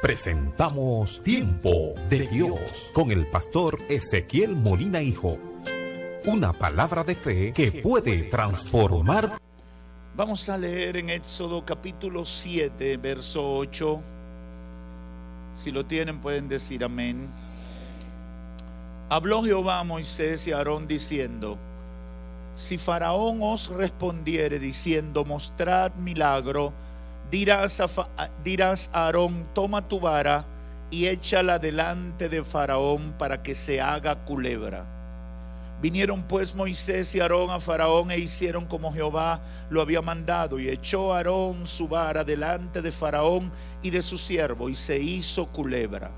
presentamos Tiempo de Dios con el pastor Ezequiel Molina Hijo. Una palabra de fe que puede transformar. Vamos a leer en Éxodo capítulo 7, verso 8. Si lo tienen pueden decir amén. Habló Jehová a Moisés y a Aarón diciendo: si Faraón os respondiere diciendo, mostrad milagro, dirás a Aarón, toma tu vara y échala delante de Faraón para que se haga culebra. Vinieron pues Moisés y Aarón a Faraón e hicieron como Jehová lo había mandado, y echó Aarón su vara delante de Faraón y de su siervo, y se hizo culebra.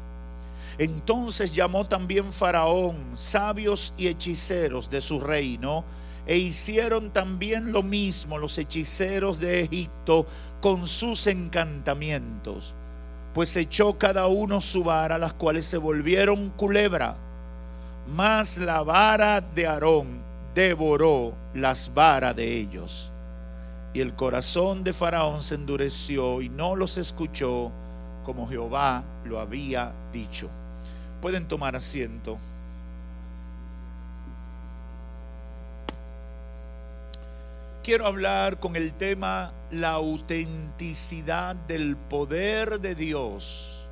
Entonces llamó también Faraón sabios y hechiceros de su reino, e hicieron también lo mismo los hechiceros de Egipto con sus encantamientos, pues echó cada uno su vara, las cuales se volvieron culebra. Mas la vara de Aarón devoró las varas de ellos. Y el corazón de Faraón se endureció y no los escuchó, como Jehová lo había dicho. Pueden tomar asiento. Quiero hablar con el tema la autenticidad del poder de Dios.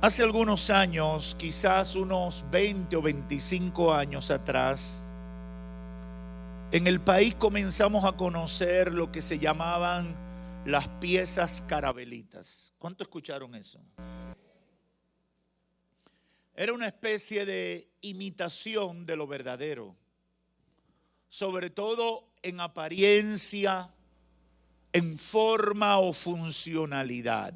Hace algunos años, quizás unos 20 o 25 años atrás, en el país comenzamos a conocer lo que se llamaban las piezas carabelitas. ¿Cuánto escucharon eso? Era una especie de imitación de lo verdadero, sobre todo en apariencia, en forma o funcionalidad.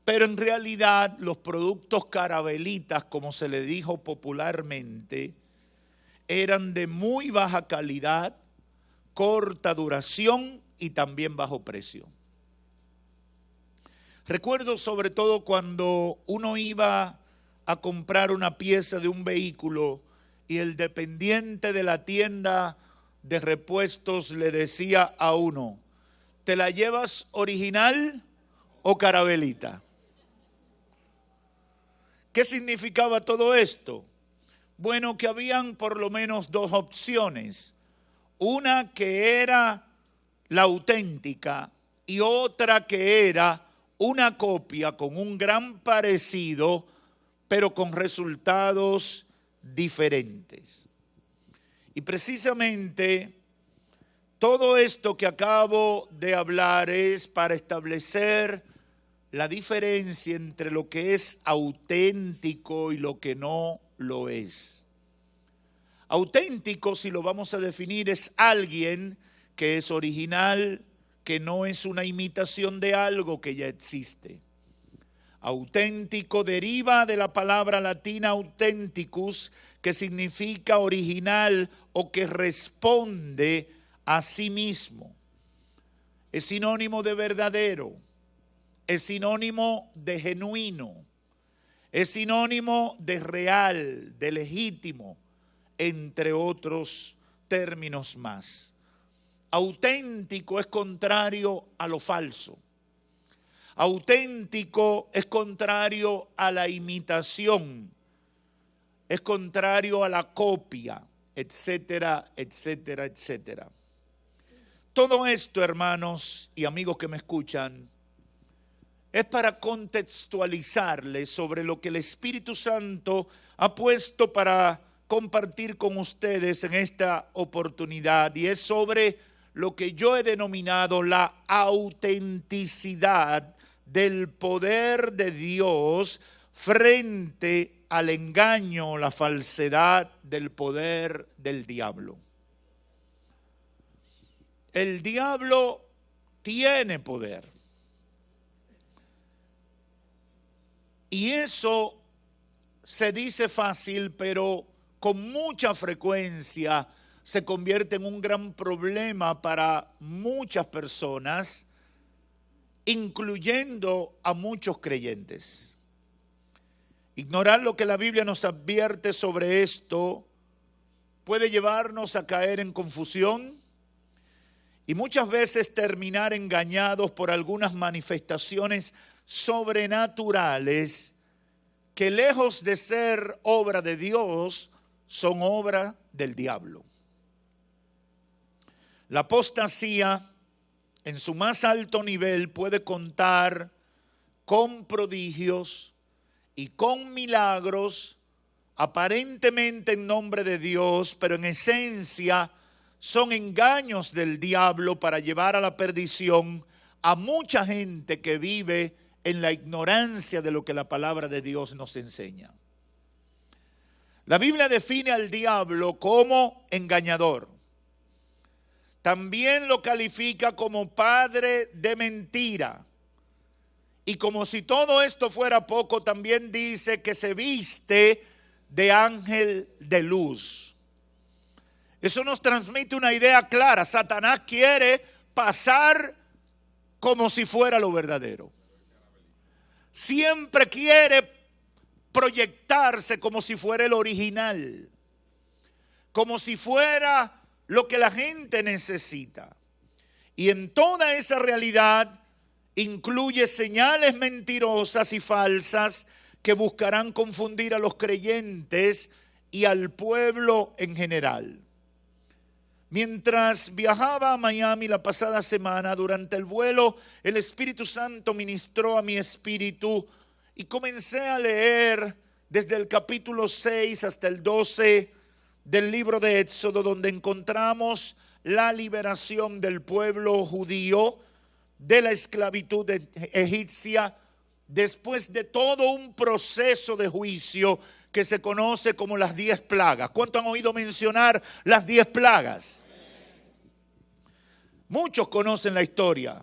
Pero en realidad los productos carabelitas, como se le dijo popularmente, eran de muy baja calidad, corta duración y también bajo precio. Recuerdo sobre todo cuando uno iba a comprar una pieza de un vehículo y el dependiente de la tienda de repuestos le decía a uno: ¿te la llevas original o carabelita? ¿Qué significaba todo esto? Bueno, que habían por lo menos dos opciones. Una que era la auténtica y otra que era una copia con un gran parecido, pero con resultados diferentes. Y precisamente todo esto que acabo de hablar es para establecer la diferencia entre lo que es auténtico y lo que no lo es. Auténtico, si lo vamos a definir, es alguien que es original, que no es una imitación de algo que ya existe. Auténtico deriva de la palabra latina authenticus, que significa original o que responde a sí mismo. Es sinónimo de verdadero, es sinónimo de genuino, es sinónimo de real, de legítimo, entre otros términos más. Auténtico es contrario a lo falso. Auténtico es contrario a la imitación, es contrario a la copia, etcétera, etcétera, etcétera. Todo esto, hermanos y amigos que me escuchan, es para contextualizarles sobre lo que el Espíritu Santo ha puesto para compartir con ustedes en esta oportunidad, y es sobre lo que yo he denominado la autenticidad del poder de Dios frente al engaño, la falsedad del poder del diablo. El diablo tiene poder. Y eso se dice fácil, pero con mucha frecuencia se convierte en un gran problema para muchas personas, incluyendo a muchos creyentes. Ignorar lo que la Biblia nos advierte sobre esto puede llevarnos a caer en confusión y muchas veces terminar engañados por algunas manifestaciones sobrenaturales que, lejos de ser obra de Dios, son obra del diablo. La apostasía en su más alto nivel puede contar con prodigios y con milagros, aparentemente en nombre de Dios, pero en esencia son engaños del diablo para llevar a la perdición a mucha gente que vive en la ignorancia de lo que la palabra de Dios nos enseña. La Biblia define al diablo como engañador. También lo califica como padre de mentira. Y como si todo esto fuera poco, también dice que se viste de ángel de luz. Eso nos transmite una idea clara. Satanás quiere pasar como si fuera lo verdadero. Siempre quiere proyectarse como si fuera el original, como si fuera lo que la gente necesita. Y en toda esa realidad incluye señales mentirosas y falsas que buscarán confundir a los creyentes y al pueblo en general. Mientras viajaba a Miami la pasada semana, durante el vuelo, el Espíritu Santo ministró a mi espíritu y comencé a leer desde el capítulo 6 hasta el 12 del libro de Éxodo, donde encontramos la liberación del pueblo judío de la esclavitud egipcia, después de todo un proceso de juicio que se conoce como las 10 plagas. ¿Cuántos han oído mencionar las 10 plagas? Muchos conocen la historia,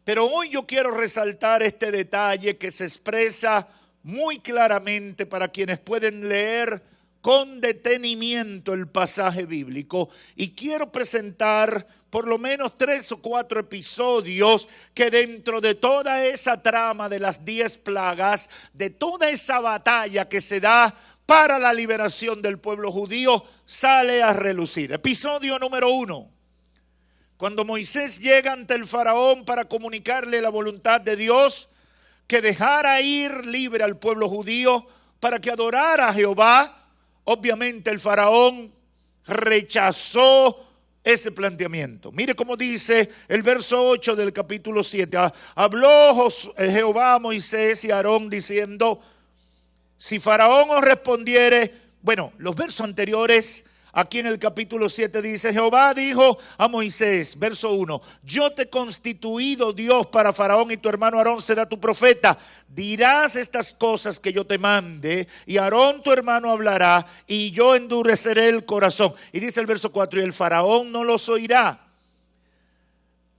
pero hoy yo quiero resaltar este detalle que se expresa muy claramente para quienes pueden leer con detenimiento el pasaje bíblico, y quiero presentar por lo menos 3 o 4 episodios que dentro de toda esa trama de las 10 plagas, de toda esa batalla que se da para la liberación del pueblo judío, sale a relucir. Episodio número 1. Cuando Moisés llega ante el faraón para comunicarle la voluntad de Dios, que dejara ir libre al pueblo judío para que adorara a Jehová, obviamente el faraón rechazó ese planteamiento. Mire cómo dice el verso 8 del capítulo 7. Habló Jehová a Moisés y a Aarón diciendo: si faraón os respondiere, bueno, los versos anteriores, aquí en el capítulo 7 dice: Jehová dijo a Moisés, verso 1, yo te he constituido Dios para Faraón y tu hermano Aarón será tu profeta. Dirás estas cosas que yo te mande y Aarón tu hermano hablará y yo endureceré el corazón. Y dice el verso 4, y el Faraón no los oirá.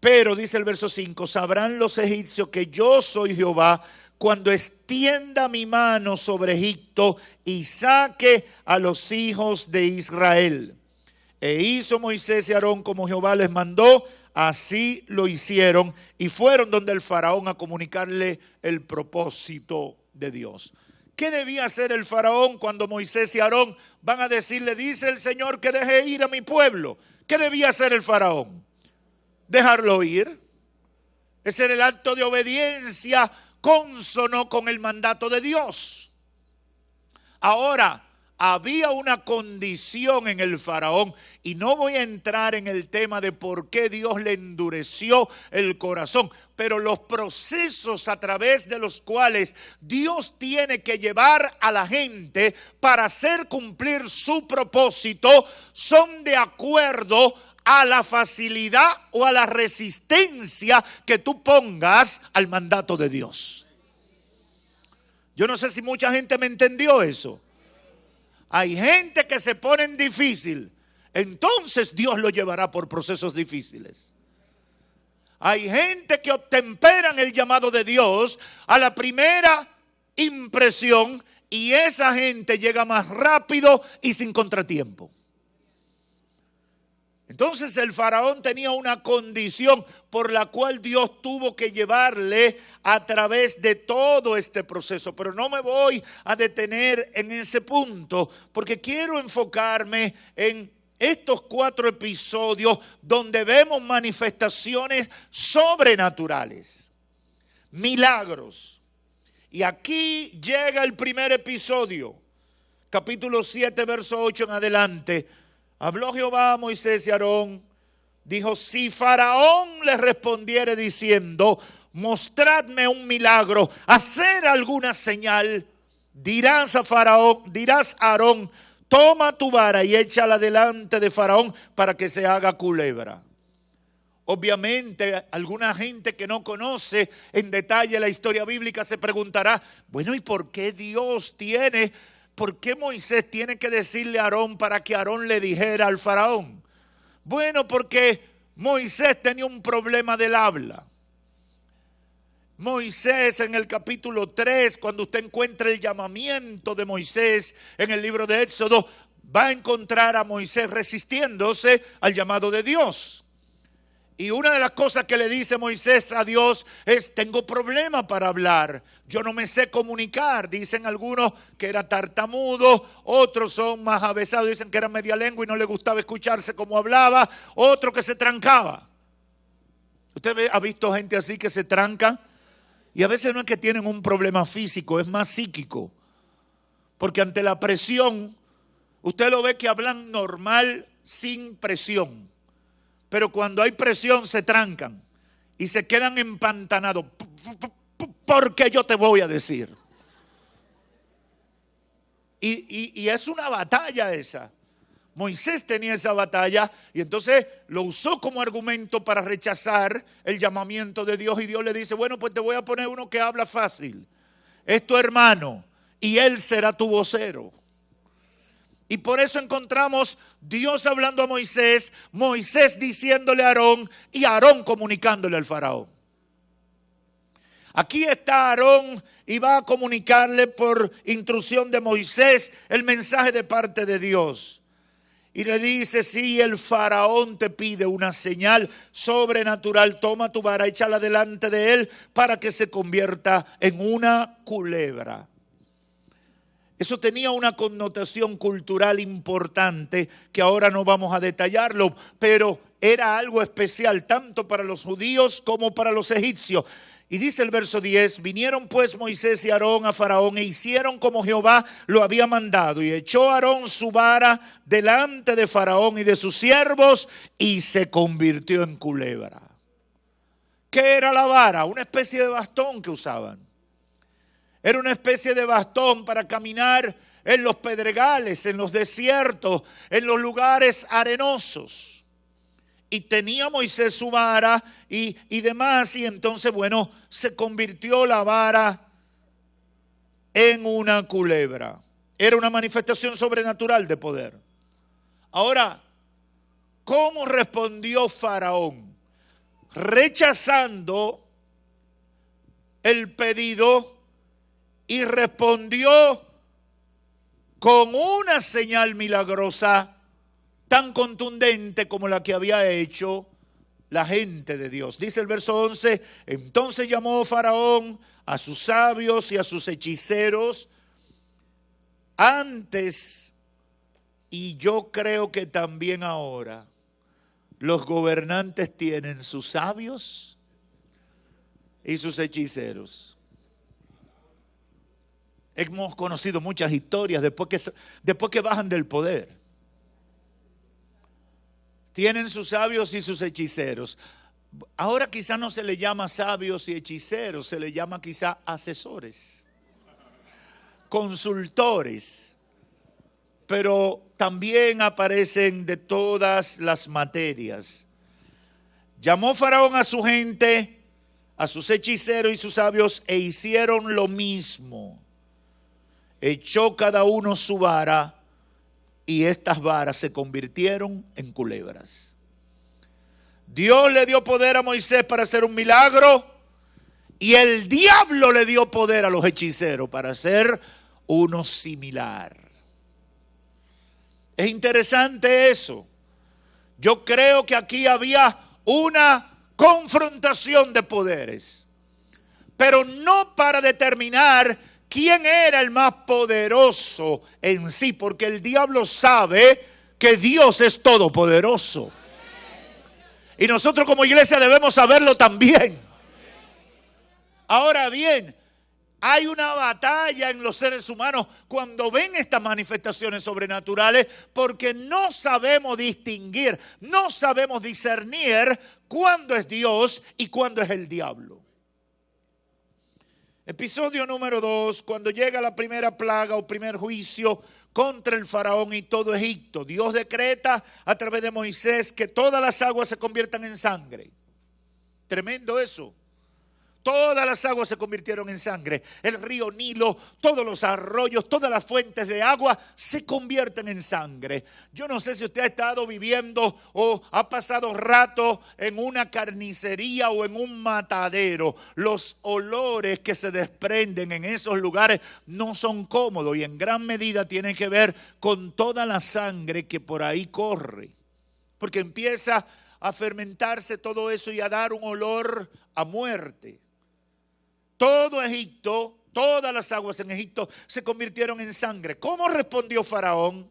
Pero dice el verso 5, sabrán los egipcios que yo soy Jehová cuando extienda mi mano sobre Egipto y saque a los hijos de Israel. E hizo Moisés y Aarón como Jehová les mandó, así lo hicieron y fueron donde el faraón a comunicarle el propósito de Dios. ¿Qué debía hacer el faraón cuando Moisés y Aarón van a decirle, dice el Señor que deje ir a mi pueblo? ¿Qué debía hacer el faraón? Dejarlo ir. Ese era el acto de obediencia cónsono con el mandato de Dios. Ahora, había una condición en el faraón, y no voy a entrar en el tema de por qué Dios le endureció el corazón, pero los procesos a través de los cuales Dios tiene que llevar a la gente para hacer cumplir su propósito son de acuerdo a la facilidad o a la resistencia que tú pongas al mandato de Dios. Yo no sé si mucha gente me entendió eso. Hay gente que se pone en difícil, entonces Dios lo llevará por procesos difíciles. Hay gente que obtemperan el llamado de Dios a la primera impresión y esa gente llega más rápido y sin contratiempo. Entonces el faraón tenía una condición por la cual Dios tuvo que llevarle a través de todo este proceso. Pero no me voy a detener en ese punto porque quiero enfocarme en estos 4 episodios donde vemos manifestaciones sobrenaturales, milagros. Y aquí llega el primer episodio, capítulo 7, verso 8 en adelante. Habló Jehová a Moisés y Aarón, dijo: si Faraón les respondiere diciendo: mostradme un milagro, hacer alguna señal, dirás a Aarón: toma tu vara y échala delante de Faraón para que se haga culebra. Obviamente, alguna gente que no conoce en detalle la historia bíblica se preguntará: bueno, ¿y por qué por qué Moisés tiene que decirle a Aarón para que Aarón le dijera al Faraón? Bueno, porque Moisés tenía un problema del habla. Moisés, en el capítulo 3, cuando usted encuentra el llamamiento de Moisés en el libro de Éxodo, va a encontrar a Moisés resistiéndose al llamado de Dios. Y una de las cosas que le dice Moisés a Dios es: tengo problema para hablar, yo no me sé comunicar. Dicen algunos que era tartamudo, otros son más avesados, dicen que era media lengua y no le gustaba escucharse como hablaba, otro que se trancaba. ¿Usted ha visto gente así que se tranca? Y a veces no es que tienen un problema físico, es más psíquico. Porque ante la presión, usted lo ve que hablan normal sin presión. Pero cuando hay presión se trancan y se quedan empantanados. Porque yo te voy a decir. Y es una batalla esa. Moisés tenía esa batalla y entonces lo usó como argumento para rechazar el llamamiento de Dios. Y Dios le dice: bueno, pues te voy a poner uno que habla fácil. Es tu hermano y él será tu vocero. Y por eso encontramos Dios hablando a Moisés, Moisés diciéndole a Aarón y Aarón comunicándole al faraón. Aquí está Aarón y va a comunicarle por instrucción de Moisés el mensaje de parte de Dios. Y le dice: si el faraón te pide una señal sobrenatural, toma tu vara, échala delante de él para que se convierta en una culebra. Eso tenía una connotación cultural importante que ahora no vamos a detallarlo, pero era algo especial tanto para los judíos como para los egipcios. Y dice el verso 10: vinieron pues Moisés y Aarón a Faraón e hicieron como Jehová lo había mandado. Y echó Aarón su vara delante de Faraón y de sus siervos y se convirtió en culebra. ¿Qué era la vara? Una especie de bastón que usaban. Era una especie de bastón para caminar en los pedregales, en los desiertos, en los lugares arenosos. Y tenía Moisés su vara y demás. Y entonces, bueno, se convirtió la vara en una culebra. Era una manifestación sobrenatural de poder. Ahora, ¿cómo respondió Faraón? Rechazando el pedido y respondió con una señal milagrosa tan contundente como la que había hecho la gente de Dios. Dice el verso 11: entonces llamó Faraón a sus sabios y a sus hechiceros. Antes, y yo creo que también ahora, los gobernantes tienen sus sabios y sus hechiceros. Hemos conocido muchas historias después que bajan del poder. Tienen sus sabios y sus hechiceros. Ahora quizás no se le llama sabios y hechiceros, se le llama quizás asesores, consultores. Pero también aparecen de todas las materias. Llamó Faraón a su gente, a sus hechiceros y sus sabios, e hicieron lo mismo. Echó cada uno su vara y estas varas se convirtieron en culebras. Dios le dio poder a Moisés para hacer un milagro y el diablo le dio poder a los hechiceros para hacer uno similar. Es interesante eso. Yo creo que aquí había una confrontación de poderes, pero no para determinar quién era el más poderoso en sí, porque el diablo sabe que Dios es todopoderoso. Y nosotros como iglesia debemos saberlo también. Ahora bien, hay una batalla en los seres humanos cuando ven estas manifestaciones sobrenaturales, porque no sabemos distinguir, no sabemos discernir cuándo es Dios y cuándo es el diablo. Episodio número 2, cuando llega la primera plaga o primer juicio contra el faraón y todo Egipto, Dios decreta a través de Moisés que todas las aguas se conviertan en sangre. Tremendo eso. Todas las aguas se convirtieron en sangre. El río Nilo, todos los arroyos, todas las fuentes de agua se convierten en sangre. Yo no sé si usted ha estado viviendo o ha pasado rato en una carnicería o en un matadero. Los olores que se desprenden en esos lugares no son cómodos y en gran medida tienen que ver con toda la sangre que por ahí corre. Porque empieza a fermentarse todo eso y a dar un olor a muerte. Todo Egipto, todas las aguas en Egipto se convirtieron en sangre. ¿Cómo respondió Faraón?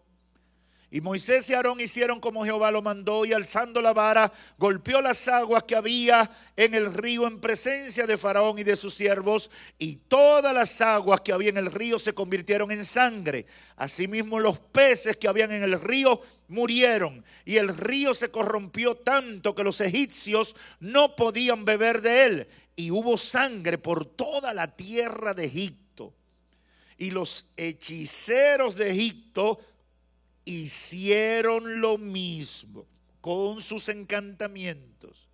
Y Moisés y Aarón hicieron como Jehová lo mandó, y alzando la vara, golpeó las aguas que había en el río en presencia de Faraón y de sus siervos, y todas las aguas que había en el río se convirtieron en sangre. Asimismo los peces que habían en el río murieron, y el río se corrompió tanto que los egipcios no podían beber de él. Y hubo sangre por toda la tierra de Egipto. Y los hechiceros de Egipto hicieron lo mismo con sus encantamientos.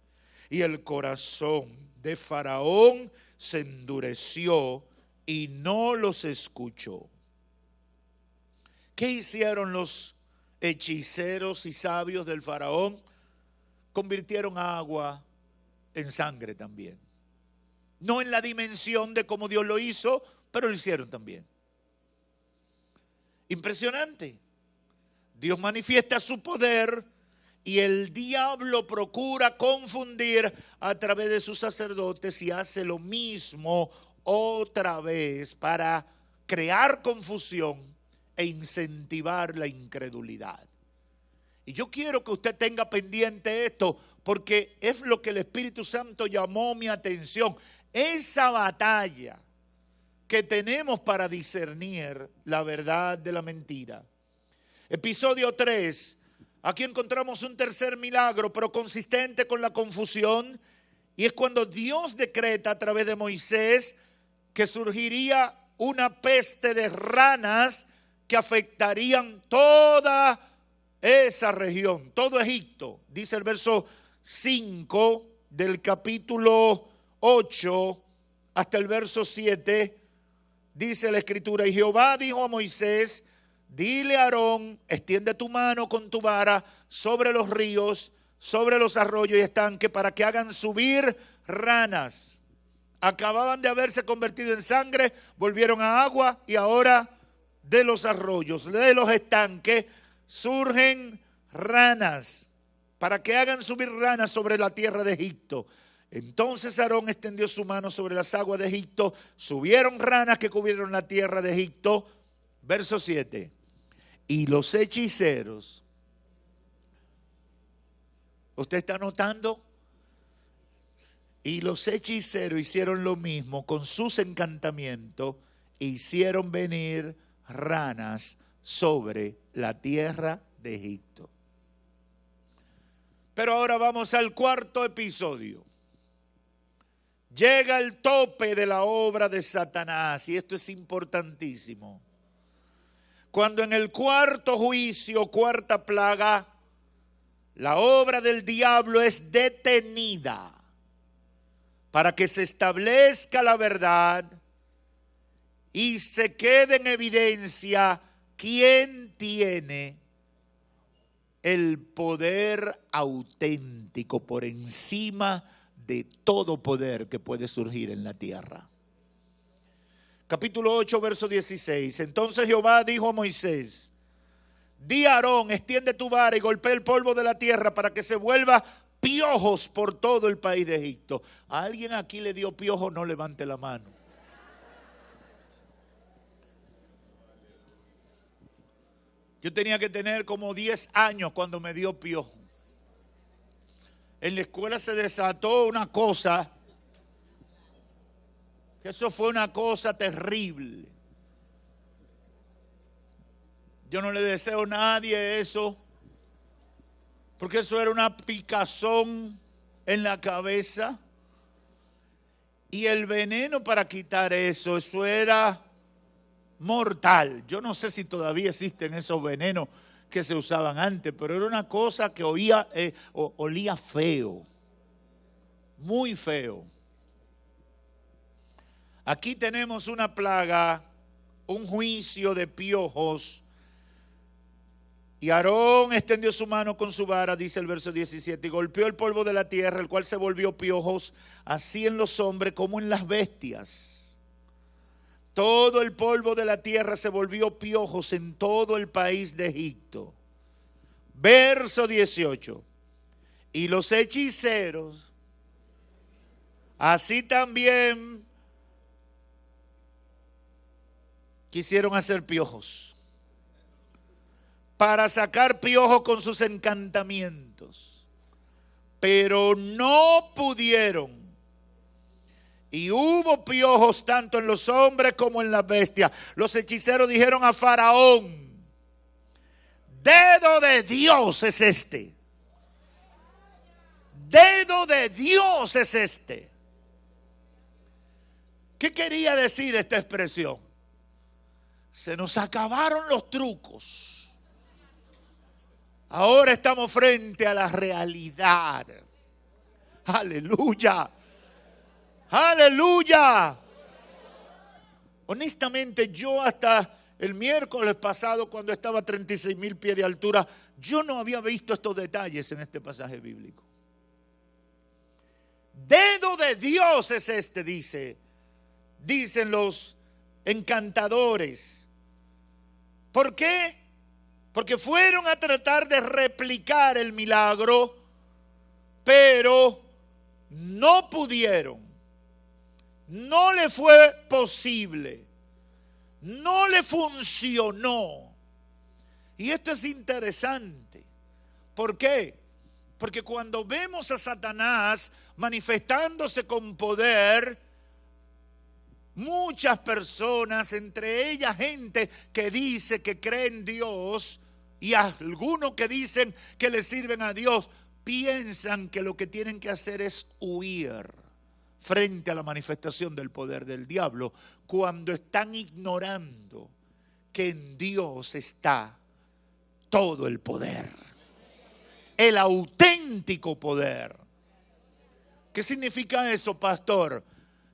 Y el corazón de Faraón se endureció y no los escuchó. ¿Qué hicieron los hechiceros y sabios del Faraón? Convirtieron agua en sangre también. No en la dimensión de cómo Dios lo hizo, pero lo hicieron también. Impresionante. Dios manifiesta su poder y el diablo procura confundir a través de sus sacerdotes y hace lo mismo otra vez para crear confusión e incentivar la incredulidad. Y yo quiero que usted tenga pendiente esto, porque es lo que el Espíritu Santo llamó mi atención. Esa batalla que tenemos para discernir la verdad de la mentira. Episodio 3, aquí encontramos un tercer milagro, pero consistente con la confusión, y es cuando Dios decreta a través de Moisés que surgiría una peste de ranas que afectarían toda esa región, todo Egipto. Dice el verso 5 del capítulo 8 hasta el verso 7, dice la escritura: y Jehová dijo a Moisés, dile a Aarón, extiende tu mano con tu vara sobre los ríos, sobre los arroyos y estanques, para que hagan subir ranas. Acababan de haberse convertido en sangre, volvieron a agua, y ahora de los arroyos, de los estanques, surgen ranas, para que hagan subir ranas sobre la tierra de Egipto. Entonces Aarón extendió su mano sobre las aguas de Egipto, subieron ranas que cubrieron la tierra de Egipto. Verso 7. Y los hechiceros, ¿usted está notando? Y los hechiceros hicieron lo mismo con sus encantamientos, e hicieron venir ranas sobre la tierra de Egipto. Pero ahora vamos al cuarto episodio. Llega el tope de la obra de Satanás, y esto es importantísimo. Cuando en el cuarto juicio, cuarta plaga, la obra del diablo es detenida para que se establezca la verdad y se quede en evidencia quién tiene el poder auténtico por encima de todo poder que puede surgir en la tierra. Capítulo 8, verso 16. Entonces Jehová dijo a Moisés, di a Aarón, extiende tu vara y golpea el polvo de la tierra para que se vuelva piojos por todo el país de Egipto. ¿A alguien aquí le dio piojo? No levante la mano. Yo tenía que tener como 10 años cuando me dio piojo. En la escuela se desató una cosa, que eso fue una cosa terrible. Yo no le deseo a nadie eso, porque eso era una picazón en la cabeza. Y el veneno para quitar eso era mortal. Yo no sé si todavía existen esos venenos que se usaban antes, pero era una cosa que olía feo, muy feo. Aquí tenemos una plaga, un juicio de piojos. Y Aarón extendió su mano con su vara, dice el verso 17, y golpeó el polvo de la tierra, el cual se volvió piojos, así en los hombres como en las bestias. Todo el polvo de la tierra se volvió piojos en todo el país de Egipto. Verso 18. Y los hechiceros, así también quisieron hacer piojos, para sacar piojos con sus encantamientos, pero no pudieron. Y hubo piojos tanto en los hombres como en las bestias. Los hechiceros dijeron a Faraón: dedo de Dios es este. Dedo de Dios es este. ¿Qué quería decir esta expresión? Se nos acabaron los trucos. Ahora estamos frente a la realidad. Aleluya. Aleluya. Honestamente, yo hasta el miércoles pasado, cuando estaba a 36,000 pies de altura, yo no había visto estos detalles en este pasaje bíblico. Dedo de Dios es este, dicen los encantadores. ¿Por qué? Porque fueron a tratar de replicar el milagro, pero no pudieron. No le fue posible. No le funcionó. Y esto es interesante. ¿Por qué? Porque cuando vemos a Satanás manifestándose con poder, muchas personas, entre ellas gente que dice que cree en Dios y algunos que dicen que le sirven a Dios, piensan que lo que tienen que hacer es huir frente a la manifestación del poder del diablo, cuando están ignorando que en Dios está todo el poder, el auténtico poder. ¿Qué significa eso, pastor?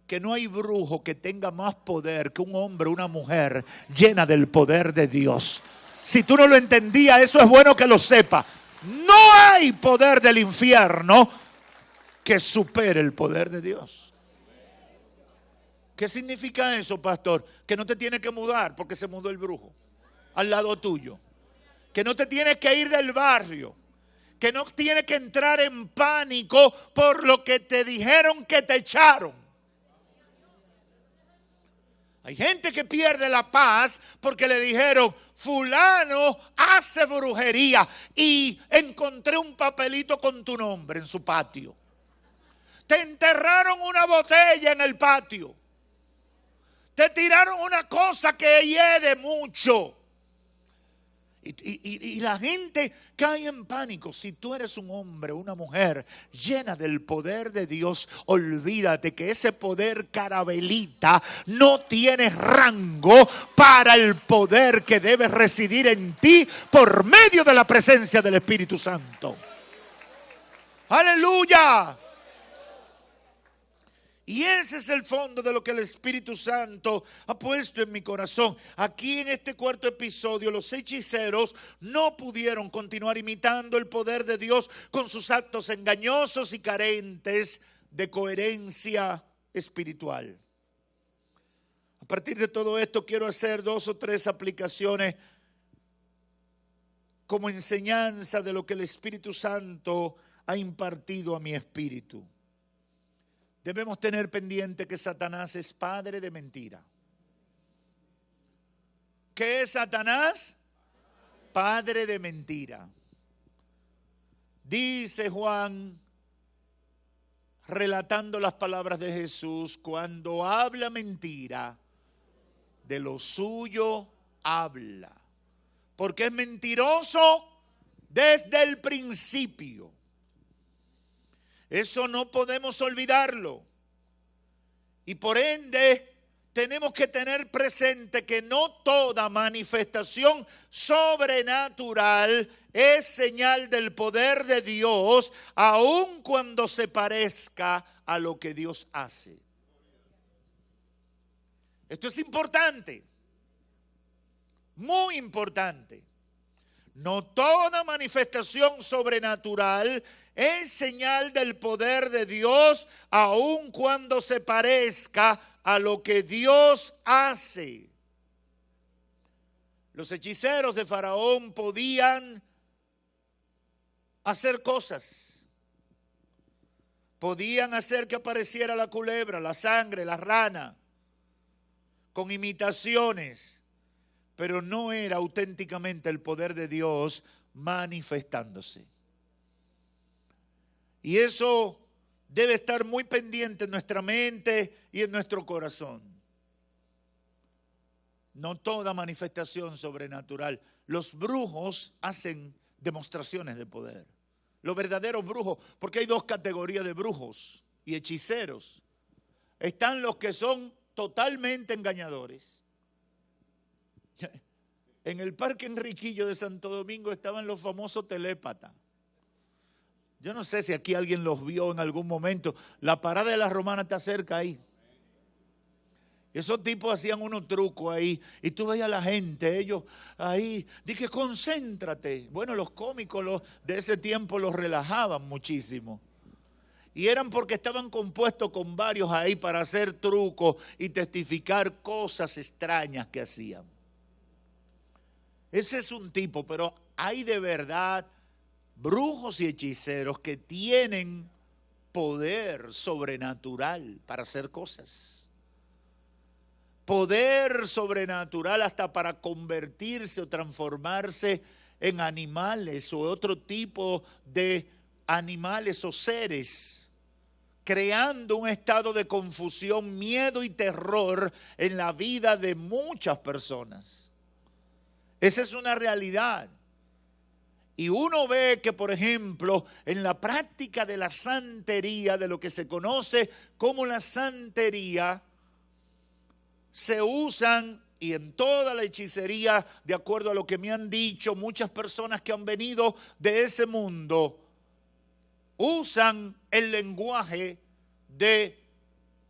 Que no hay brujo que tenga más poder que un hombre o una mujer llena del poder de Dios. Si tú no lo entendías, eso es bueno que lo sepa. No hay poder del infierno que supere el poder de Dios. ¿Qué significa eso, pastor? Que no te tienes que mudar porque se mudó el brujo al lado tuyo. Que no te tienes que ir del barrio. Que no tienes que entrar en pánico por lo que te dijeron que te echaron. Hay gente que pierde la paz porque le dijeron: fulano hace brujería y encontré un papelito con tu nombre en su patio. Te enterraron una botella en el patio. Te tiraron una cosa que hiede mucho. Y la gente cae en pánico. Si tú eres un hombre o una mujer llena del poder de Dios, olvídate que ese poder carabelita no tiene rango para el poder que debe residir en ti por medio de la presencia del Espíritu Santo. ¡Aleluya! Y ese es el fondo de lo que el Espíritu Santo ha puesto en mi corazón. Aquí en este cuarto episodio, los hechiceros no pudieron continuar imitando el poder de Dios con sus actos engañosos y carentes de coherencia espiritual. A partir de todo esto quiero hacer 2 o 3 aplicaciones como enseñanza de lo que el Espíritu Santo ha impartido a mi espíritu. Debemos tener pendiente que Satanás es padre de mentira. ¿Qué es Satanás? padre de mentira. Dice Juan, relatando las palabras de Jesús, cuando habla mentira, de lo suyo habla, porque es mentiroso desde el principio. Eso no podemos olvidarlo. Y por ende, tenemos que tener presente que no toda manifestación sobrenatural es señal del poder de Dios, aun cuando se parezca a lo que Dios hace. Esto es importante, muy importante. No toda manifestación sobrenatural es señal del poder de Dios, aun cuando se parezca a lo que Dios hace. Los hechiceros de Faraón podían hacer cosas. Podían hacer que apareciera la culebra, la sangre, la rana, con imitaciones, pero no era auténticamente el poder de Dios manifestándose. Y eso debe estar muy pendiente en nuestra mente y en nuestro corazón. No toda manifestación sobrenatural. Los brujos hacen demostraciones de poder. Los verdaderos brujos, porque hay dos categorías de brujos y hechiceros. Están los que son totalmente engañadores. En el Parque Enriquillo de Santo Domingo estaban los famosos telépatas. Yo no sé si aquí alguien los vio en algún momento. La parada de la Romana está cerca ahí. Esos tipos hacían unos trucos ahí. Y tú veías a la gente, ellos ahí. Dije, concéntrate. Bueno, los cómicos de ese tiempo los relajaban muchísimo. Y eran porque estaban compuestos con varios ahí para hacer trucos y testificar cosas extrañas que hacían. Ese es un tipo, pero hay de verdad brujos y hechiceros que tienen poder sobrenatural para hacer cosas. Poder sobrenatural hasta para convertirse o transformarse en animales o otro tipo de animales o seres, creando un estado de confusión, miedo y terror en la vida de muchas personas. Esa es una realidad. Y uno ve que, por ejemplo, en la práctica de la santería, de lo que se conoce como la santería, se usan, y en toda la hechicería, de acuerdo a lo que me han dicho muchas personas que han venido de ese mundo, usan el lenguaje de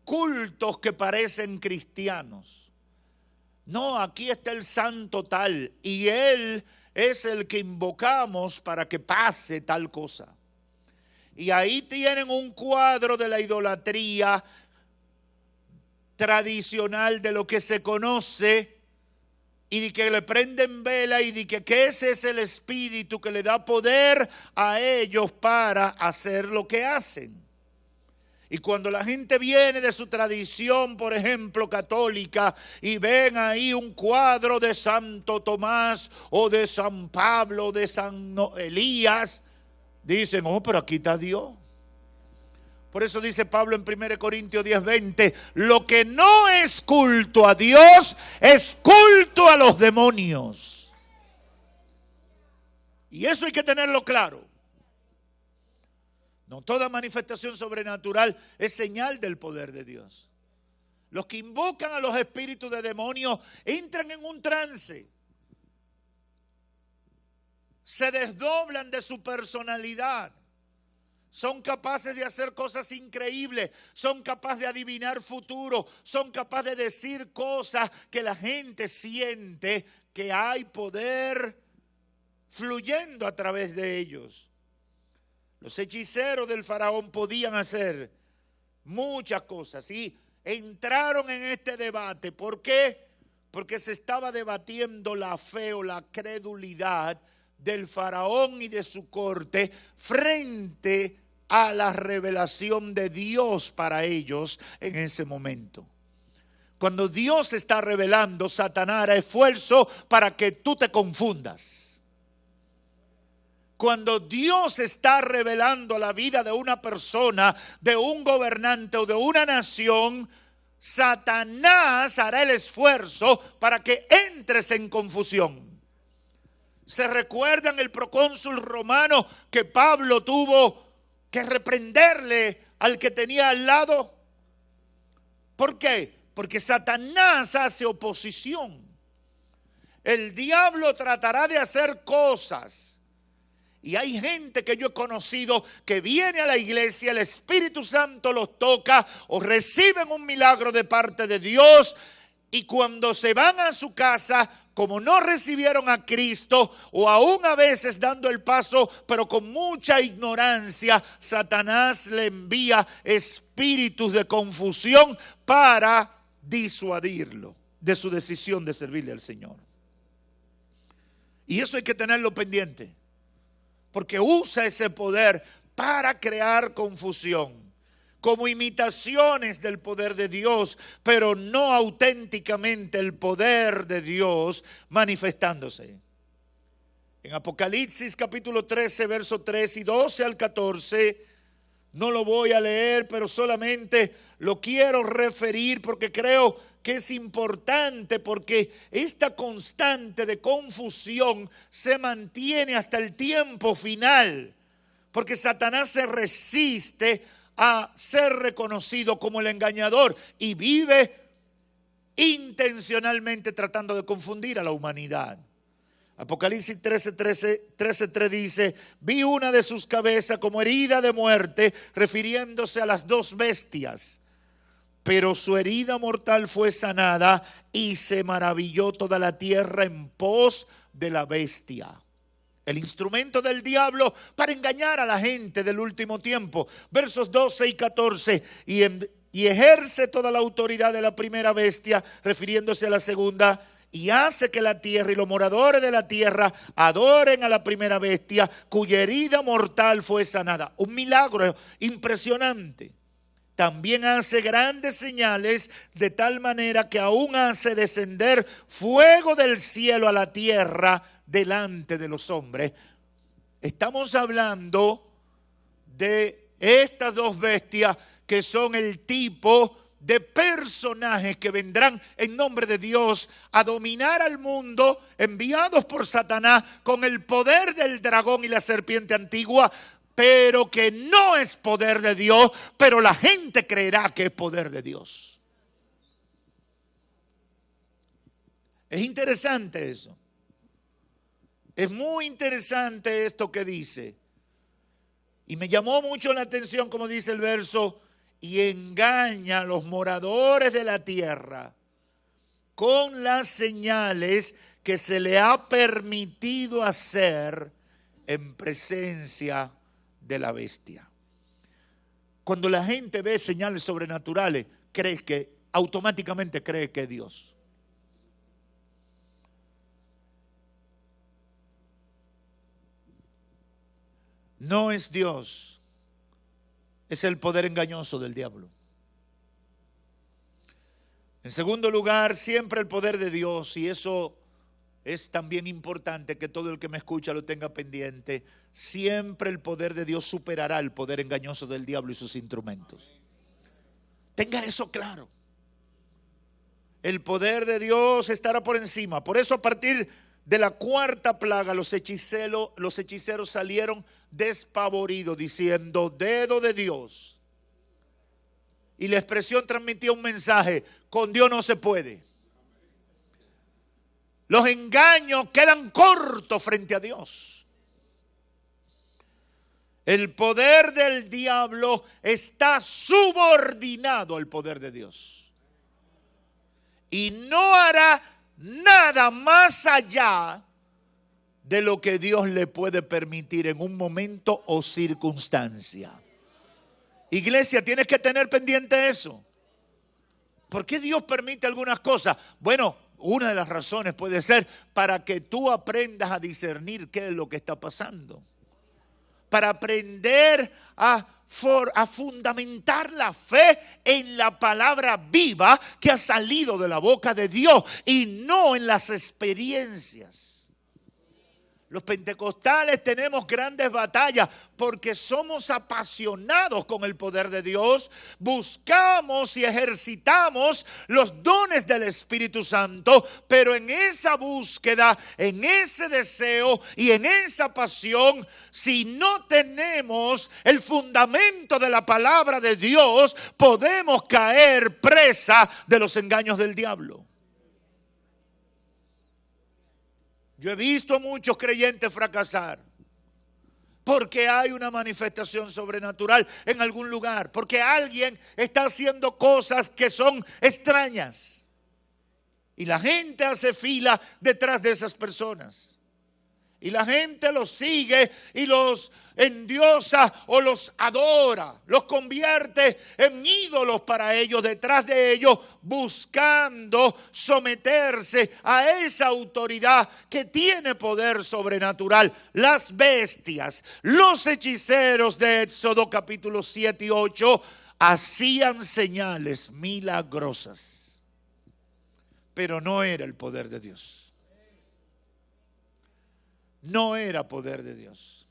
cultos que parecen cristianos. No, aquí está el santo tal, y él es el que invocamos para que pase tal cosa. Y ahí tienen un cuadro de la idolatría tradicional, de lo que se conoce, y de que le prenden vela, y de que ese es el espíritu que le da poder a ellos para hacer lo que hacen. Y cuando la gente viene de su tradición, por ejemplo, católica, y ven ahí un cuadro de Santo Tomás o de San Pablo o de San Elías, dicen, oh, pero aquí está Dios. Por eso dice Pablo en 1 Corintios 10:20, lo que no es culto a Dios es culto a los demonios. Y eso hay que tenerlo claro. No toda manifestación sobrenatural es señal del poder de Dios. Los que invocan a los espíritus de demonios entran en un trance. Se desdoblan de su personalidad. Son capaces de hacer cosas increíbles. Son capaces de adivinar futuro. Son capaces de decir cosas que la gente siente que hay poder fluyendo a través de ellos. Los hechiceros del faraón podían hacer muchas cosas y entraron en este debate. ¿Por qué? Porque se estaba debatiendo la fe o la credulidad del faraón y de su corte frente a la revelación de Dios para ellos en ese momento. Cuando Dios está revelando, Satanás hará esfuerzo para que tú te confundas. Cuando Dios está revelando la vida de una persona, de un gobernante o de una nación, Satanás hará el esfuerzo para que entres en confusión. ¿Se recuerdan el procónsul romano que Pablo tuvo que reprenderle al que tenía al lado? ¿Por qué? Porque Satanás hace oposición. El diablo tratará de hacer cosas. Y hay gente que yo he conocido que viene a la iglesia, el Espíritu Santo los toca o reciben un milagro de parte de Dios. Y cuando se van a su casa, como no recibieron a Cristo, o aún a veces dando el paso, pero con mucha ignorancia, Satanás le envía espíritus de confusión para disuadirlo de su decisión de servirle al Señor. Y eso hay que tenerlo pendiente, porque usa ese poder para crear confusión, como imitaciones del poder de Dios, pero no auténticamente el poder de Dios manifestándose. En Apocalipsis capítulo 13, verso 3 y 12 al 14, no lo voy a leer, pero solamente lo quiero referir porque creo que es importante, porque esta constante de confusión se mantiene hasta el tiempo final, porque Satanás se resiste a ser reconocido como el engañador y vive intencionalmente tratando de confundir a la humanidad. Apocalipsis 13:3 dice: vi una de sus cabezas como herida de muerte, refiriéndose a las dos bestias, pero su herida mortal fue sanada y se maravilló toda la tierra en pos de la bestia. El instrumento del diablo para engañar a la gente del último tiempo. Versos 12 y 14. Y ejerce toda la autoridad de la primera bestia, refiriéndose a la segunda, y hace que la tierra y los moradores de la tierra adoren a la primera bestia, cuya herida mortal fue sanada. Un milagro impresionante. También hace grandes señales, de tal manera que aún hace descender fuego del cielo a la tierra delante de los hombres. Estamos hablando de estas dos bestias que son el tipo de personajes que vendrán en nombre de Dios a dominar al mundo, enviados por Satanás con el poder del dragón y la serpiente antigua, pero que no es poder de Dios, pero la gente creerá que es poder de Dios. Es interesante eso. Es muy interesante esto que dice. Y me llamó mucho la atención, como dice el verso, y engaña a los moradores de la tierra con las señales que se le ha permitido hacer en presencia de la bestia. Cuando la gente ve señales sobrenaturales, automáticamente cree que es Dios. No es Dios, es el poder engañoso del diablo. En segundo lugar, siempre el poder de Dios, y eso es también importante que todo el que me escucha lo tenga pendiente. Siempre el poder de Dios superará el poder engañoso del diablo y sus instrumentos. Tenga eso claro. El poder de Dios estará por encima. Por eso, a partir de la cuarta plaga, los hechiceros salieron despavoridos, diciendo: dedo de Dios. Y la expresión transmitía un mensaje: con Dios no se puede. Los engaños quedan cortos frente a Dios. El poder del diablo está subordinado al poder de Dios. Y no hará nada más allá de lo que Dios le puede permitir en un momento o circunstancia. Iglesia, tienes que tener pendiente eso. ¿Por qué Dios permite algunas cosas? Bueno, una de las razones puede ser para que tú aprendas a discernir qué es lo que está pasando. Para aprender a fundamentar la fe en la palabra viva que ha salido de la boca de Dios y no en las experiencias. Los pentecostales tenemos grandes batallas porque somos apasionados con el poder de Dios. Buscamos y ejercitamos los dones del Espíritu Santo, pero en esa búsqueda, en ese deseo y en esa pasión, si no tenemos el fundamento de la palabra de Dios, podemos caer presa de los engaños del diablo. Yo he visto a muchos creyentes fracasar porque hay una manifestación sobrenatural en algún lugar, porque alguien está haciendo cosas que son extrañas y la gente hace fila detrás de esas personas. Y la gente los sigue y los endiosa o los adora, los convierte en ídolos para ellos, detrás de ellos, buscando someterse a esa autoridad que tiene poder sobrenatural. Las bestias, los hechiceros de Éxodo capítulo 7 y 8 hacían señales milagrosas, pero no era el poder de Dios. No era poder de Dios.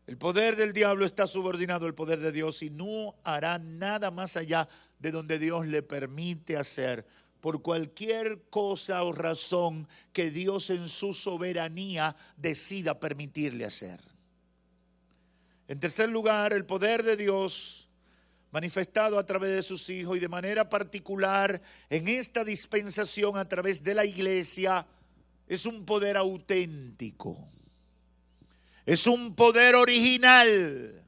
El poder del diablo está subordinado al poder de Dios y no hará nada más allá de donde Dios le permite hacer, por cualquier cosa o razón que Dios en su soberanía decida permitirle hacer. En tercer lugar, el poder de Dios manifestado a través de sus hijos y de manera particular en esta dispensación a través de la iglesia, es un poder auténtico, es un poder original,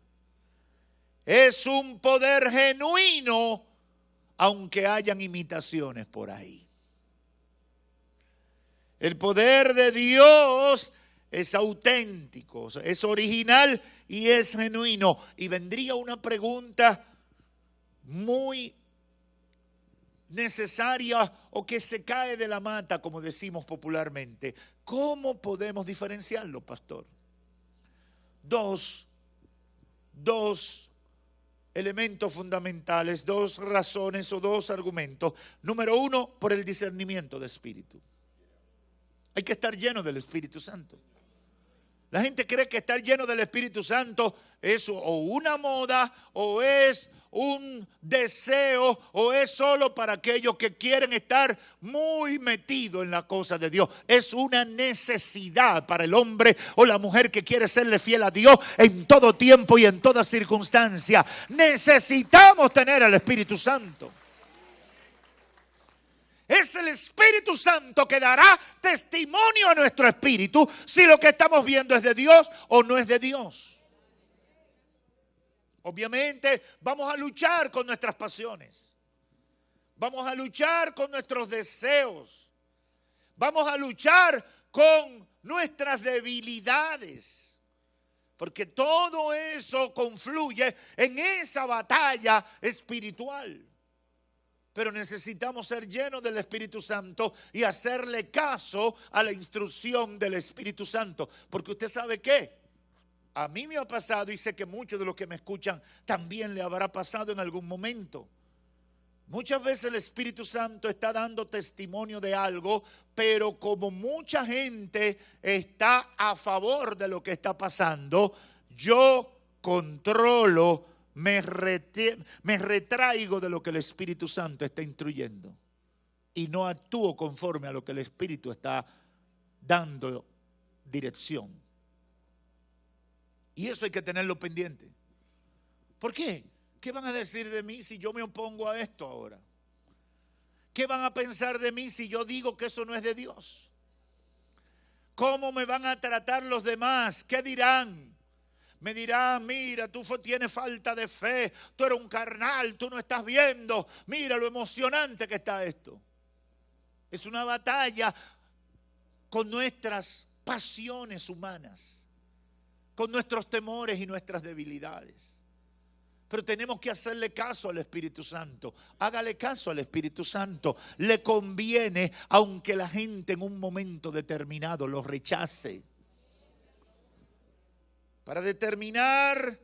es un poder genuino, aunque hayan imitaciones por ahí. El poder de Dios es auténtico, es original y es genuino. Y vendría una pregunta muy necesaria o que se cae de la mata, como decimos popularmente. ¿Cómo podemos diferenciarlo, pastor? Dos elementos fundamentales, dos razones o dos argumentos. Número uno, por el discernimiento de espíritu. Hay que estar lleno del Espíritu Santo. La gente cree que estar lleno del Espíritu Santo es o una moda o es un deseo o es solo para aquellos que quieren estar muy metidos en la cosa de Dios. Es una necesidad para el hombre o la mujer que quiere serle fiel a Dios en todo tiempo y en toda circunstancia. Necesitamos tener al Espíritu Santo. Es el Espíritu Santo que dará testimonio a nuestro espíritu si lo que estamos viendo es de Dios o no es de Dios. Obviamente vamos a luchar con nuestras pasiones, vamos a luchar con nuestros deseos, vamos a luchar con nuestras debilidades, porque todo eso confluye en esa batalla espiritual. Pero necesitamos ser llenos del Espíritu Santo y hacerle caso a la instrucción del Espíritu Santo, porque usted sabe qué. A mí me ha pasado y sé que muchos de los que me escuchan también le habrá pasado en algún momento. Muchas veces el Espíritu Santo está dando testimonio de algo, pero como mucha gente está a favor de lo que está pasando, yo controlo, me retraigo de lo que el Espíritu Santo está instruyendo y no actúo conforme a lo que el Espíritu está dando dirección. Y eso hay que tenerlo pendiente. ¿Por qué? ¿Qué van a decir de mí si yo me opongo a esto ahora? ¿Qué van a pensar de mí si yo digo que eso no es de Dios? ¿Cómo me van a tratar los demás? ¿Qué dirán? Me dirán, mira, tú tienes falta de fe, tú eres un carnal, tú no estás viendo, mira lo emocionante que está esto. Es una batalla con nuestras pasiones humanas, con nuestros temores y nuestras debilidades. Pero tenemos que hacerle caso al Espíritu Santo. Hágale caso al Espíritu Santo. Le conviene, aunque la gente en un momento determinado lo rechace. Para determinar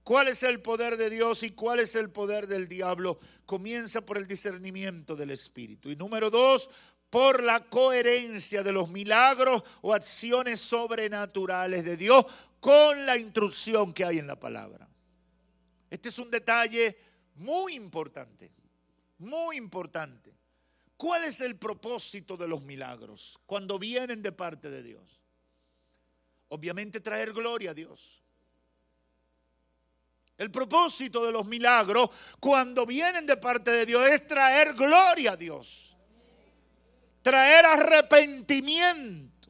cuál es el poder de Dios y cuál es el poder del diablo, comienza por el discernimiento del Espíritu. Y número dos, por la coherencia de los milagros o acciones sobrenaturales de Dios con la instrucción que hay en la palabra. Este es un detalle muy importante, muy importante. ¿Cuál es el propósito de los milagros cuando vienen de parte de Dios? Obviamente traer gloria a Dios. El propósito de los milagros cuando vienen de parte de Dios es traer gloria a Dios. Traer arrepentimiento.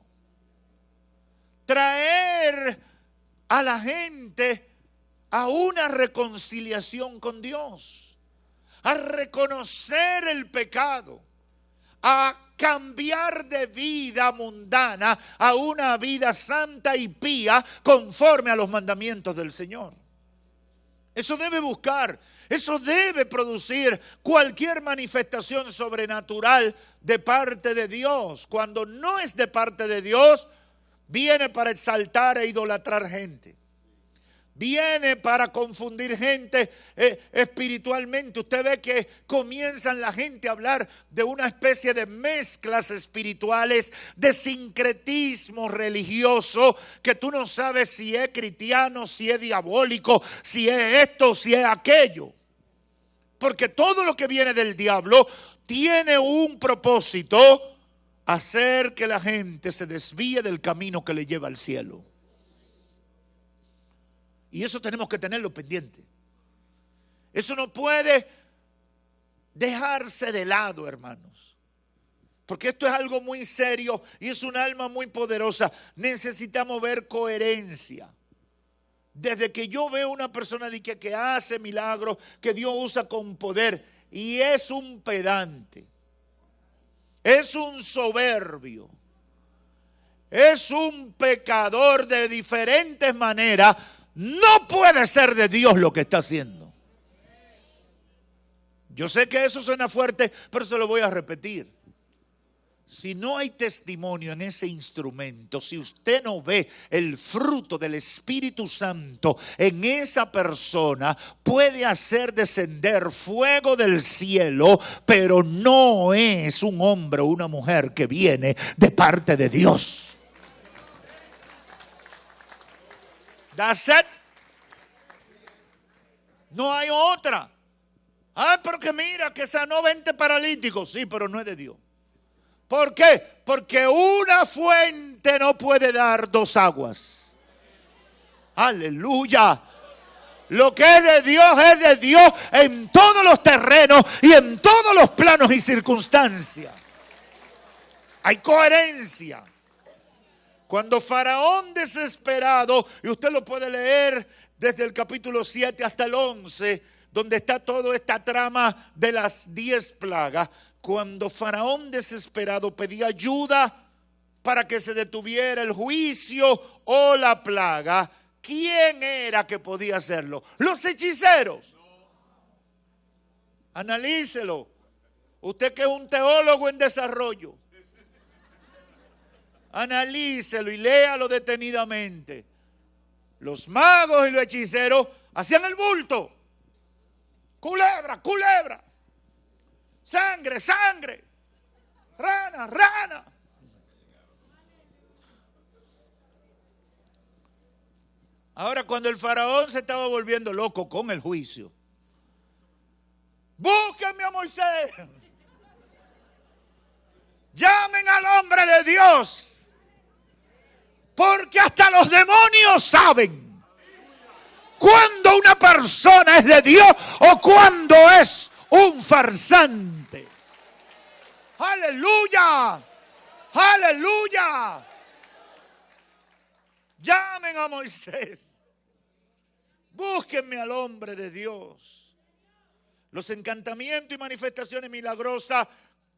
Traer a la gente a una reconciliación con Dios. A reconocer el pecado. A cambiar de vida mundana a una vida santa y pía conforme a los mandamientos del Señor. Eso debe buscar, eso debe producir cualquier manifestación sobrenatural de parte de Dios. Cuando no es de parte de Dios, viene para exaltar e idolatrar gente. Viene para confundir gente espiritualmente. Usted ve que comienzan la gente a hablar de una especie de mezclas espirituales, de sincretismo religioso, que tú no sabes si es cristiano, si es diabólico, si es esto, si es aquello. Porque todo lo que viene del diablo tiene un propósito: hacer que la gente se desvíe del camino que le lleva al cielo. Y eso tenemos que tenerlo pendiente. Eso no puede dejarse de lado, hermanos. Porque esto es algo muy serio y es un alma muy poderosa. Necesitamos ver coherencia. Desde que yo veo una persona que hace milagros, que Dios usa con poder, y es un pedante, es un soberbio, es un pecador de diferentes maneras, no puede ser de Dios lo que está haciendo. Yo sé que eso suena fuerte, pero se lo voy a repetir. Si no hay testimonio en ese instrumento, si usted no ve el fruto del Espíritu Santo en esa persona, puede hacer descender fuego del cielo, pero no es un hombre o una mujer que viene de parte de Dios. That's it. No hay otra. Pero que mira, que sanó 20 paralíticos. Sí, pero no es de Dios. ¿Por qué? Porque una fuente no puede dar dos aguas. Aleluya. Lo que es de Dios en todos los terrenos y en todos los planos y circunstancias. Hay coherencia. Cuando Faraón desesperado, y usted lo puede leer desde el capítulo 7 hasta el 11, donde está toda esta trama de las 10 plagas. Cuando Faraón desesperado pedía ayuda para que se detuviera el juicio o la plaga, ¿quién era que podía hacerlo? Los hechiceros. Analícelo. Usted que es un teólogo en desarrollo. Analícelo y léalo detenidamente. Los magos y los hechiceros hacían el bulto. Culebra, culebra. Sangre, sangre. Rana, rana. Ahora, cuando el faraón se estaba volviendo loco con el juicio, búsquenme a Moisés. Llamen al hombre de Dios. Porque hasta los demonios saben cuando una persona es de Dios o cuando es un farsante. Aleluya. Aleluya. Llamen a Moisés. Búsquenme al hombre de Dios. Los encantamientos y manifestaciones milagrosas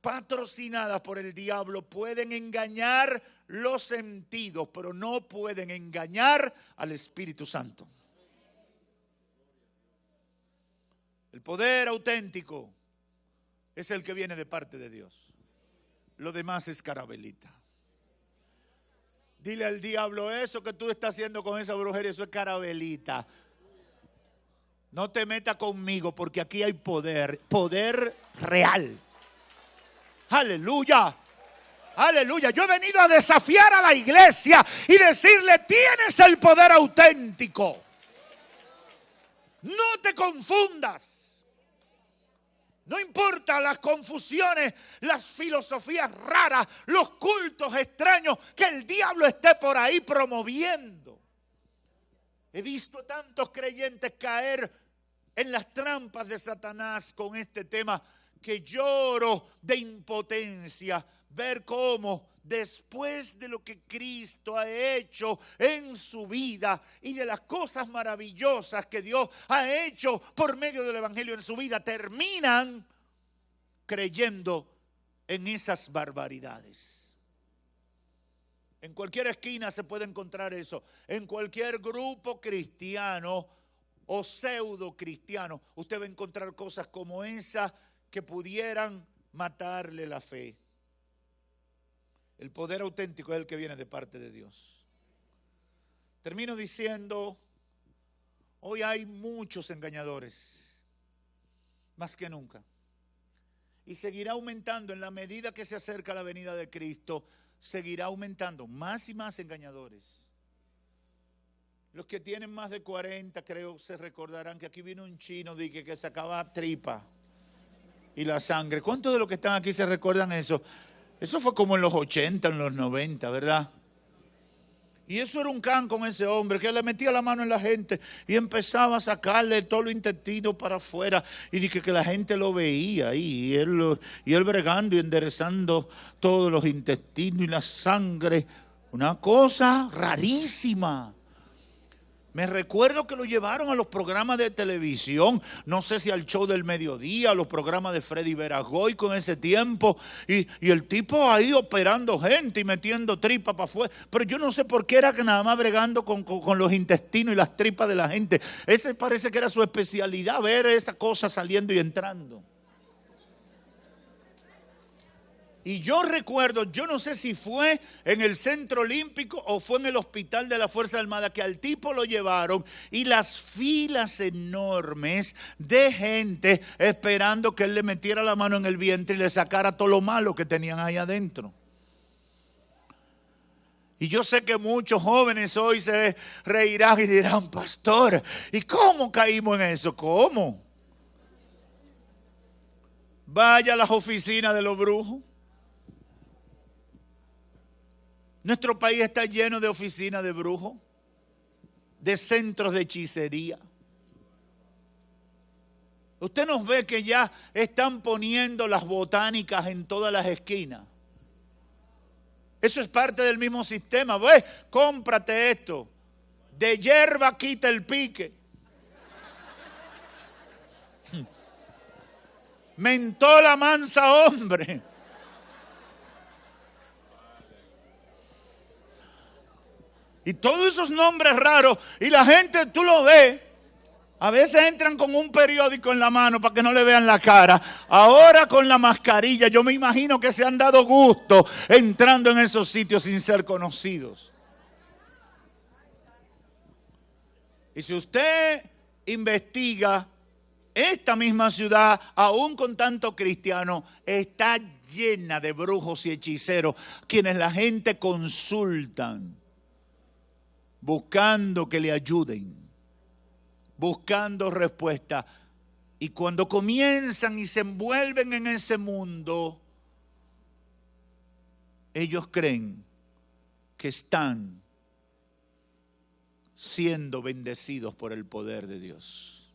patrocinadas por el diablo pueden engañar los sentidos, pero no pueden engañar al Espíritu Santo. El poder auténtico es el que viene de parte de Dios. Lo demás es carabelita. Dile al diablo: eso que tú estás haciendo con esa brujería, eso es carabelita. No te metas conmigo, porque aquí hay poder, poder real. Aleluya. Aleluya. Yo he venido a desafiar a la iglesia y decirle: tienes el poder auténtico. No te confundas. No importa las confusiones, las filosofías raras, los cultos extraños que el diablo esté por ahí promoviendo. He visto tantos creyentes caer en las trampas de Satanás con este tema que lloro de impotencia. Ver cómo después de lo que Cristo ha hecho en su vida y de las cosas maravillosas que Dios ha hecho por medio del evangelio en su vida, terminan creyendo en esas barbaridades. En cualquier esquina se puede encontrar eso. En cualquier grupo cristiano o pseudo cristiano, usted va a encontrar cosas como esas que pudieran matarle la fe. El poder auténtico es el que viene de parte de Dios. Termino diciendo, hoy hay muchos engañadores, más que nunca. Y seguirá aumentando en la medida que se acerca la venida de Cristo, seguirá aumentando más y más engañadores. Los que tienen más de 40, creo, se recordarán que aquí vino un chino que sacaba tripa y la sangre. ¿Cuántos de los que están aquí se recuerdan eso? Eso fue como en los 80, en los 90, ¿verdad? Y eso era un can con ese hombre que le metía la mano en la gente y empezaba a sacarle todo los intestinos para afuera. Y dije que la gente lo veía ahí. Y él bregando y enderezando todos los intestinos y la sangre. Una cosa rarísima. Me recuerdo que lo llevaron a los programas de televisión, no sé si al show del mediodía, a los programas de Freddy Veragoy con ese tiempo, y el tipo ahí operando gente y metiendo tripa para afuera, pero yo no sé por qué era que nada más bregando con los intestinos y las tripas de la gente. Ese parece que era su especialidad, ver esa cosa saliendo y entrando. Y yo recuerdo, yo no sé si fue en el Centro Olímpico o fue en el Hospital de la Fuerza Armada, que al tipo lo llevaron y las filas enormes de gente esperando que él le metiera la mano en el vientre y le sacara todo lo malo que tenían ahí adentro. Y yo sé que muchos jóvenes hoy se reirán y dirán: pastor, ¿y cómo caímos en eso? ¿Cómo? Vaya a las oficinas de los brujos. Nuestro país está lleno de oficinas de brujos, de centros de hechicería. Usted nos ve que ya están poniendo las botánicas en todas las esquinas. Eso es parte del mismo sistema. Ve, cómprate esto. De hierba quita el pique. Mentola mansa hombre. Y todos esos nombres raros, y la gente, tú lo ves, a veces entran con un periódico en la mano para que no le vean la cara. Ahora con la mascarilla, yo me imagino que se han dado gusto entrando en esos sitios sin ser conocidos. Y si usted investiga, esta misma ciudad, aún con tanto cristiano, está llena de brujos y hechiceros, quienes la gente consultan, buscando que le ayuden, buscando respuesta. Y cuando comienzan y se envuelven en ese mundo, ellos creen que están siendo bendecidos por el poder de Dios.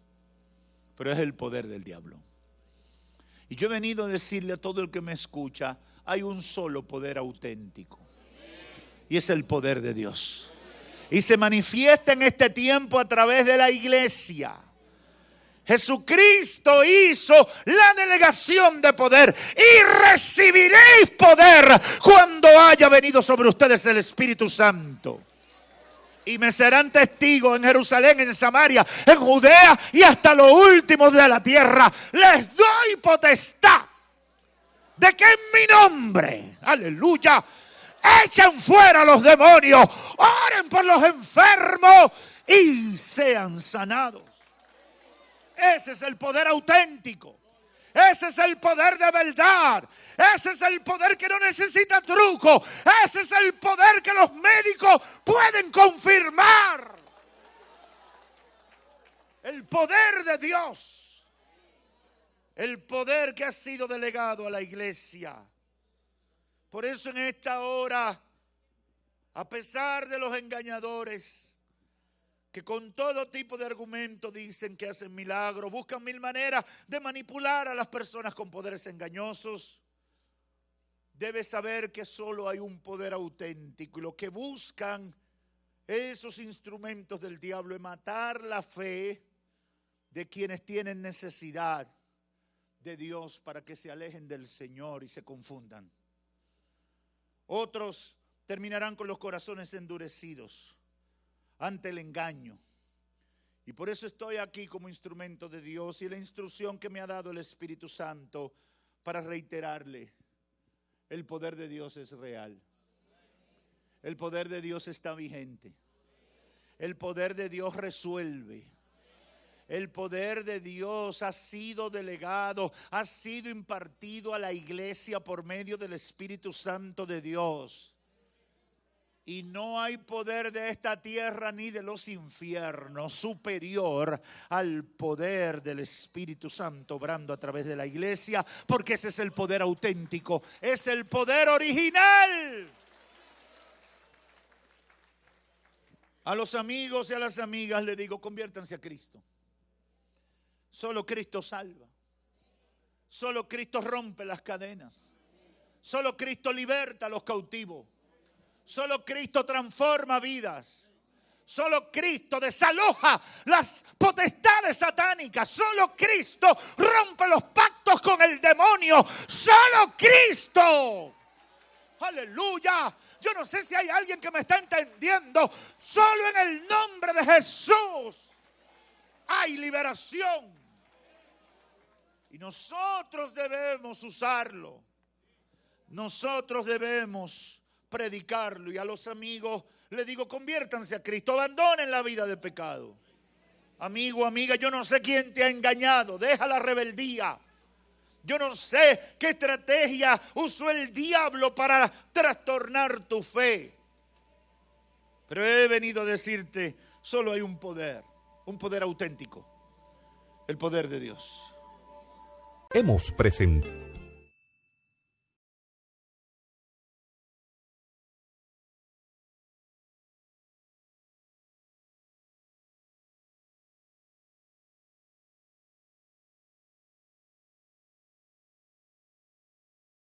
Pero es el poder del diablo. Y yo he venido a decirle a todo el que me escucha: hay un solo poder auténtico, y es el poder de Dios. Y se manifiesta en este tiempo a través de la iglesia. Jesucristo hizo la delegación de poder: y recibiréis poder cuando haya venido sobre ustedes el Espíritu Santo. Y me serán testigos en Jerusalén, en Samaria, en Judea y hasta lo último de la tierra. Les doy potestad de que en mi nombre, aleluya, echen fuera a los demonios, oren por los enfermos y sean sanados. Ese es el poder auténtico. Ese es el poder de verdad. Ese es el poder que no necesita truco. Ese es el poder que los médicos pueden confirmar. El poder de Dios. El poder que ha sido delegado a la iglesia. Por eso en esta hora, a pesar de los engañadores, que con todo tipo de argumentos dicen que hacen milagros, buscan mil maneras de manipular a las personas con poderes engañosos, debes saber que solo hay un poder auténtico. Y lo que buscan esos instrumentos del diablo es matar la fe de quienes tienen necesidad de Dios para que se alejen del Señor y se confundan. Otros terminarán con los corazones endurecidos ante el engaño. Y por eso estoy aquí como instrumento de Dios y la instrucción que me ha dado el Espíritu Santo para reiterarle: el poder de Dios es real. El poder de Dios está vigente. El poder de Dios resuelve. El poder de Dios ha sido delegado, ha sido impartido a la iglesia por medio del Espíritu Santo de Dios. Y no hay poder de esta tierra ni de los infiernos superior al poder del Espíritu Santo obrando a través de la iglesia, porque ese es el poder auténtico, es el poder original. A los amigos y a las amigas les digo: conviértanse a Cristo. Solo Cristo salva. Solo Cristo rompe las cadenas. Solo Cristo liberta a los cautivos. Solo Cristo transforma vidas. Solo Cristo desaloja las potestades satánicas. Solo Cristo rompe los pactos con el demonio. Solo Cristo. Aleluya. Yo no sé si hay alguien que me está entendiendo. Solo en el nombre de Jesús hay liberación. Y nosotros debemos usarlo. Nosotros debemos predicarlo. Y a los amigos les digo: conviértanse a Cristo, abandonen la vida de pecado. Amigo, amiga, yo no sé quién te ha engañado, deja la rebeldía. Yo no sé qué estrategia usó el diablo para trastornar tu fe. Pero he venido a decirte: solo hay un poder auténtico, el poder de Dios. Hemos presentado